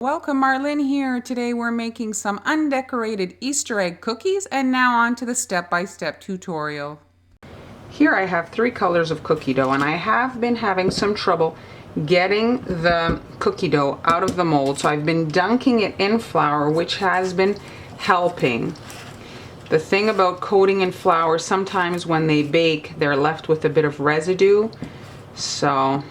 Welcome, Marlene here. Today we're making some undecorated Easter egg cookies, and now on to the step-by-step tutorial. Here I have 3 colors of cookie dough, and I have been having some trouble getting the cookie dough out of the mold, so I've been dunking it in flour, which has been helping. The thing about coating in flour, sometimes when they bake they're left with a bit of residue, so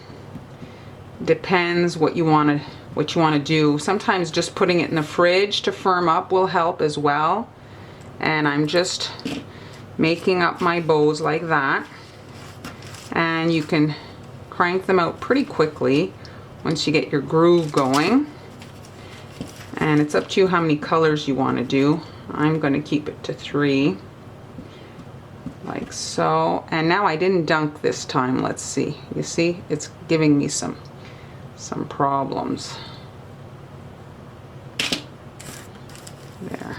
depends what you want to do. Sometimes just putting it in the fridge to firm up will help as well. And I'm just making up my bows like that, and you can crank them out pretty quickly once you get your groove going, and it's up to you how many colors you want to do. I'm going to keep it to 3 like so. And now I didn't dunk this time. Let's see. You see, it's giving me some problems there.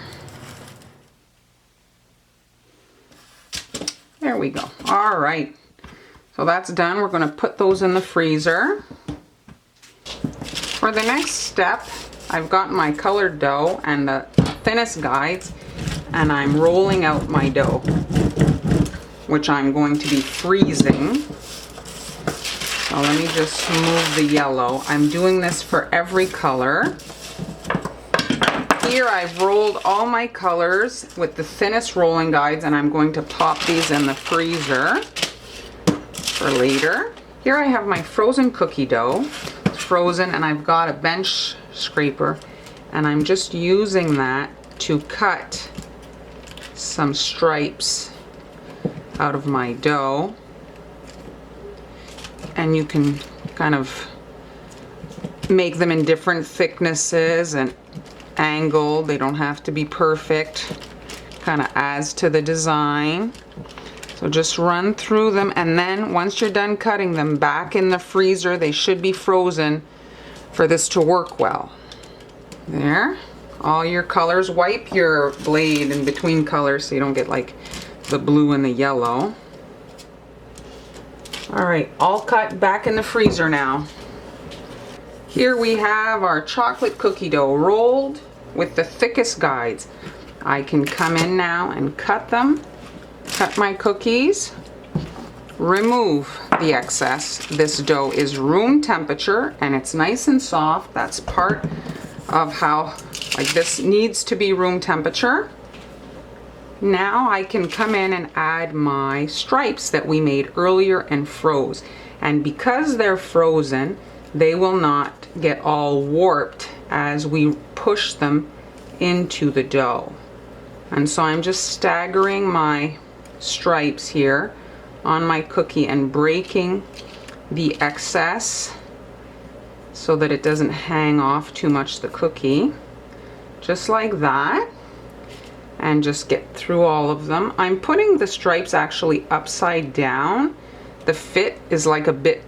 There we go. All right, so that's done. We're going to put those in the freezer. For the next step, I've got my colored dough and the thinnest guides, and I'm rolling out my dough, which I'm going to be freezing. So let me just move the yellow. I'm doing this for every color. Here I've rolled all my colors with the thinnest rolling guides, and I'm going to pop these in the freezer for later. Here I have my frozen cookie dough. It's frozen, and I've got a bench scraper, and I'm just using that to cut some stripes out of my dough. And you can kind of make them in different thicknesses and angle. They don't have to be perfect. Kind of adds to the design. So just run through them, and then once you're done cutting them, back in the freezer. They should be frozen for this to work well. There. All your colors. Wipe your blade in between colors so you don't get like the blue and the yellow. Alright, all cut, back in the freezer now. Here we have our chocolate cookie dough rolled with the thickest guides. I can come in now and cut them, cut my cookies, remove the excess. This dough is room temperature and it's nice and soft. That's part of how, like, this needs to be room temperature. Now I can come in and add my stripes that we made earlier and froze. And because they're frozen, they will not get all warped as we push them into the dough. And so I'm just staggering my stripes here on my cookie and breaking the excess so that it doesn't hang off too much the cookie. Just like that. And just get through all of them. I'm putting the stripes actually upside down. The fit is like a bit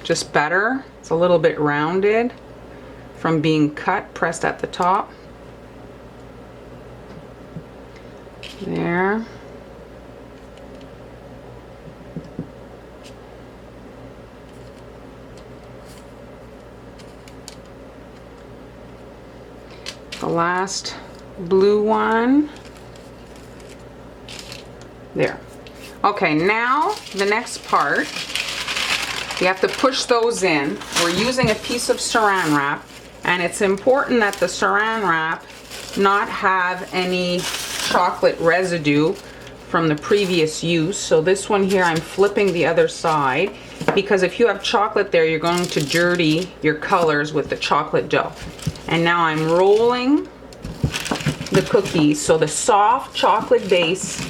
just better. It's a little bit rounded from being cut, pressed at the top. There. The last blue one. There. Okay, now the next part, you have to push those in. We're using a piece of saran wrap, and it's important that the saran wrap not have any chocolate residue from the previous use. So this one here, I'm flipping the other side, because if you have chocolate there, you're going to dirty your colors with the chocolate dough. And now I'm rolling the cookies so the soft chocolate base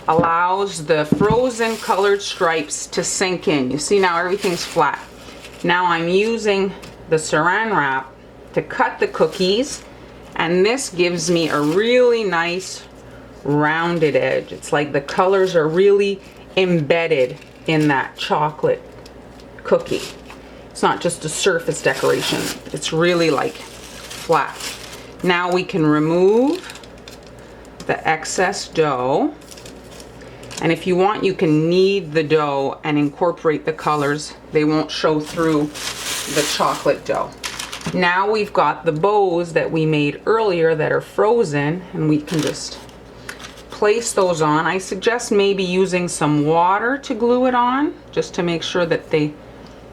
allows the frozen colored stripes to sink in. You see, now everything's flat. Now I'm using the saran wrap to cut the cookies, and this gives me a really nice rounded edge. It's like the colors are really embedded in that chocolate cookie. It's not just a surface decoration. It's really like flat. Now we can remove the excess dough. And if you want, you can knead the dough and incorporate the colors. They won't show through the chocolate dough. Now we've got the bows that we made earlier that are frozen, and we can just place those on. I suggest maybe using some water to glue it on, just to make sure that they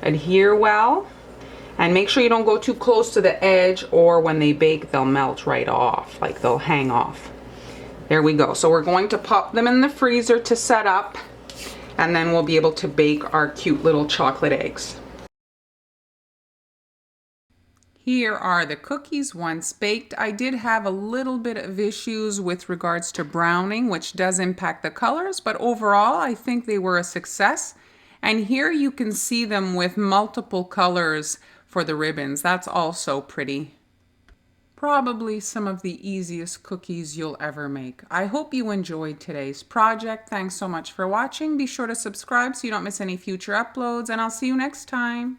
adhere well. And make sure you don't go too close to the edge, or when they bake they'll melt right off, like they'll hang off. There we go. So we're going to pop them in the freezer to set up, and then we'll be able to bake our cute little chocolate eggs. Here are the cookies once baked. I did have a little bit of issues with regards to browning, which does impact the colors, but overall I think they were a success. And here you can see them with multiple colors for the ribbons. That's also pretty. Probably some of the easiest cookies you'll ever make. I hope you enjoyed today's project. Thanks so much for watching. Be sure to subscribe so you don't miss any future uploads, and I'll see you next time.